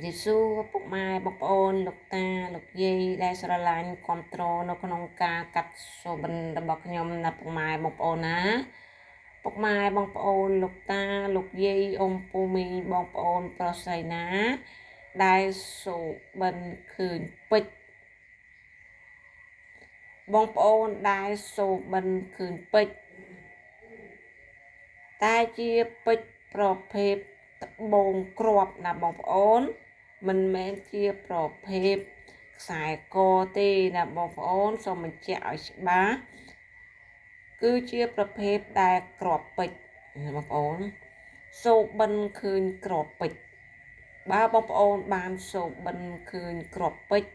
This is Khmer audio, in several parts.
យេស៊ូពុកម៉ែបងប្អូនលោកតាលោកយាយដែលស្រឡាញ់គ្រប់គ្រងនៅក្នុងការកាត់សូបិនរបស់ខ្ញុំណាពុកម៉ែបងប្អូនណាពុកម៉ែបងប្អូនលោកតាលោកយាយអ៊ំពូមីងបងប្អូនប្រុសស្រីណាដែលសូបិនឃើញពេជ្របងប្អូនដែលសូបិនឃើញពេជ្រតែជាពេជ្រប្រភេទត្បូងគ្រាប់ណាបងប្អូនមិនមែនជាប្រភេទខ្សែកទេណាបងប្អូនសូមបញ្ជាក់ឲ្យច្បាស់គឺជាប្រភេទដែលគ្រាប់ពេជ្រណាបងប្អូនសូបិនឃើញគ្រាប់ពេជ្របើបងប្អូនបានសូបិនឃើញគ្រាប់ពេជ្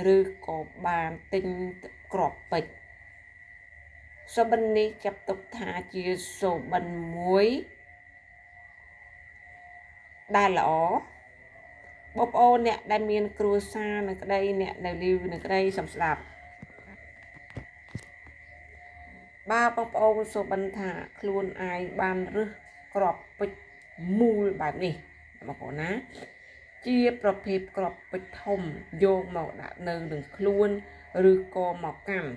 រឬក៏បានទិញគ្រាប់ពេជ្រសូបិននេះចាត់ទុកថាជាសូបិនមួយដែលល្អបងប្អូនអ្នកដែលមានគ្រួសារនឹងក្តីអ្នកនៅលីវនឹងក្តីសំស្ដាប់បើបងប្អូនសូបិនថាខ្លួនឯងបានរើសគ្រាប់ពេជ្រមូលបែបនេះបងប្អូនណាជាប្រភេទគ្រាប់ពេជ្រធំយកមកដាក់នៅនឹងខ្លួនឬក៏មកកាន់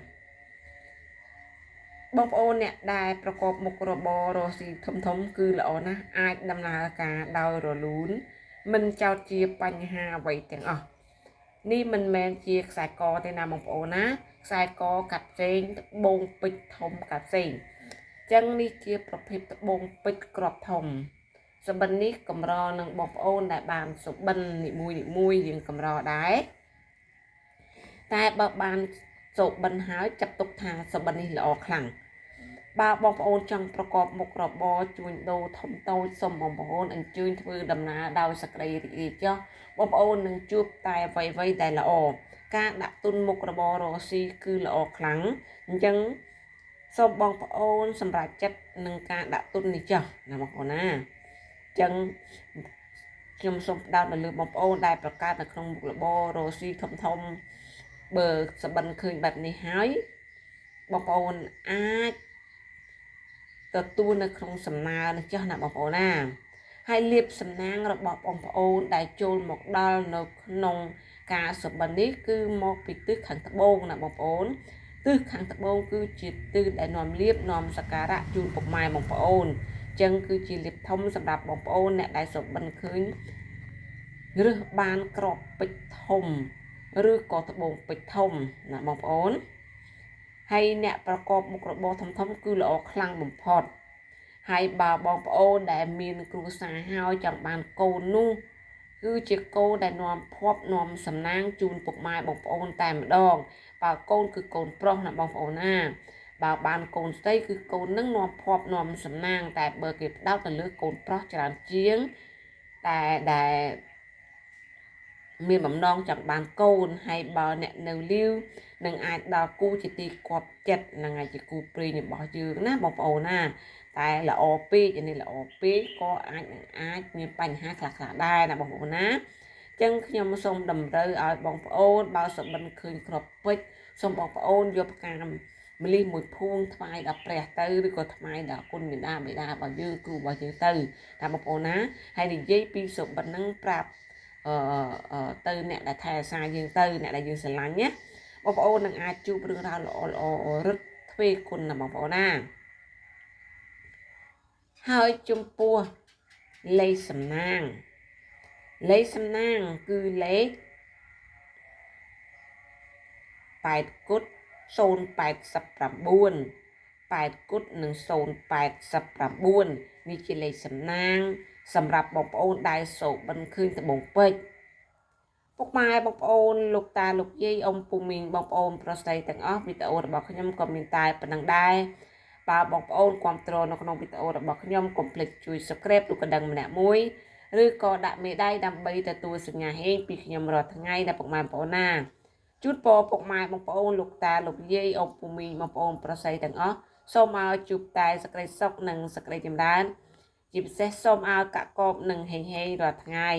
បងប្អូនអ្នកដែលប្រកបមុខរបររកស៊ីធំគឺល្អណាស់អាចដំណើរការដោយរលូនមិនចោទជាបញ្ហាអ្វីទាំងអស់នេះមិនមែនជាខ្សែកទេណាបងប្អូនណាខ្សែកកាត់ផ្សេងត្បូងពេជ្រធំកាត់ផ្សេងចឹងនេះជាប្រភេទត្បូងពេជ្រគ្រាប់ធំសបិននេះកម្រនឹងបងប្អូនដែលបានសបិននីមួយរៀងកម្រដែរតែបើបានសបិនហើយចាត់ទុកថាសបិននេះល្អខ្លាំងបើបងប្អូនចង់ប្រកបមុខរបរជួញដូរធំតូចសូមបងប្អូនអញ្ជើញធ្វើដំណើរដោយសក្តីរីករាយចុះបងប្អូននឹងជួបតែអ្វីដែលល្អការដាក់ទុនមុខរបររកស៊ីគឺល្អខ្លាំងអញ្ចឹងសូមបងប្អូនសម្រេចចិត្តនឹងការដាក់ទុននេះចុះណាបងប្អូនណាអញ្ចឹងខ្ញុំសូមផ្ដោតទៅលើបងប្អូនដែលប្រកាសនៅក្នុងមុខរបររកស៊ីធំបើសបិនឃើញបែបនេះហើយបងប្អូនអាចទទួលនៅក្នុងសំណើនេះចុះណាបងប្អូនណាហើយលៀបសំណាងរបស់បងប្អូនដែលចូលមកដល់នៅក្នុងការសបិននេះគឺមកពីទិសខាងត្បូងណាបងប្អូនទិសខាងត្បូងគឺជាទិសដែលនាំលៀបនាំសក្ការៈជូនពុកម៉ែបងប្អូនអញ្ចឹងគឺជាលៀបធំសម្រាប់បងប្អូនអ្នកដែលសបិនឃើញឬបានក្របពេជ្រធំឬក៏ត្បូងពេជ្រធំណាបងប្អូនហើយអ្នកប្រកបមុខរបរធំគឺល្អខ្លាំងបំផុតហើយបើបងប្អូនដែលមានគ្រួសារហើយចង់បានកូននោះគឺជាកូនដែលនាំភ័ព្វនាំសំណាងជូនពុកម៉ែបងប្អូនតែម្ដងបើកូនគឺកូនប្រុសណាបងប្អូនណាបើបានកូនស្រីគឺកូននឹងនាំភ័ព្វនាំសំណាងតែបើគេផ្ដោតទៅលើកូនប្រុសច្រើនជាងដែលមានបំណងចង់បានកូនហើយបើអ្នកនៅលាវនឹងអាចដល់គូជាទីគាប់ចិត្តនឹងអាចជាគូព្រេងរបស់យើងណាបងប្អូនណាតែល្អពេកនេះល្អពេកក៏អាចមានបញ្ហាខ្លះៗដែរណាបងប្អូនណាអញ្ចឹងខ្ញុំសូមតម្រូវឲ្យបងប្អូនបើសបិនឃើញគ្រាប់ពេជ្រសូមបងប្អូនយកផ្កាម្លិះមួយភួងថ្វាយដល់ព្រះទៅឬក៏ថ្វាយដល់គុណមេដាបេដារបស់យើងគ្រូរបស់យើងទៅតាមបងប្អូនណាហើយនិយាយពីសបិនហ្នឹងប្រាប់ទៅអ្នកដែលថែអាសាយើងទៅអ្នកដែលយើងស្រឡាញ់ណាបងប្អូននឹងអាចជួបរឿងរ៉ាវល្អរឹតទ្វេគុណណាបងប្អូនណាហើយចំពោះលេខសំណាងគឺលេខ8គុត089 8គុតនិង089នេះជាលេខសំណាងសម្រាប់បងប្អូនដែលសូបិនឃើញត្បូងពេជ្រពុកម៉ែបងប្អូនលោកតាលោកយាយអ៊ំពូមីងបងប្អូនប្រុសស្រីទាំងអស់វីដេអូរបស់ខ្ញុំក៏មានតែប៉ុណ្ណឹងដែរបើបងប្អូនគាំទ្រនៅក្នុងវីដេអូរបស់ខ្ញុំកុំភ្លេចជួយ Subscribe ឬក៏ដឹងម្នាក់មួយឬក៏ដាក់មេដៃដើម្បីទទួលសញ្ញាហេងពីខ្ញុំរាល់ថ្ងៃដល់ពុកម៉ែបងប្អូនណាជូនពរពុកម៉ែបងប្អូនលោកតាលោកយាយអ៊ំពូមីងបងប្អូនប្រុសស្រីទាំងអស់សូមឲ្យជួបតែសេចក្តីសុខនិងសេចក្តីចម្រើនជាពិសេសសូមឲ្យកកបនិងហេងរាល់ថ្ងៃ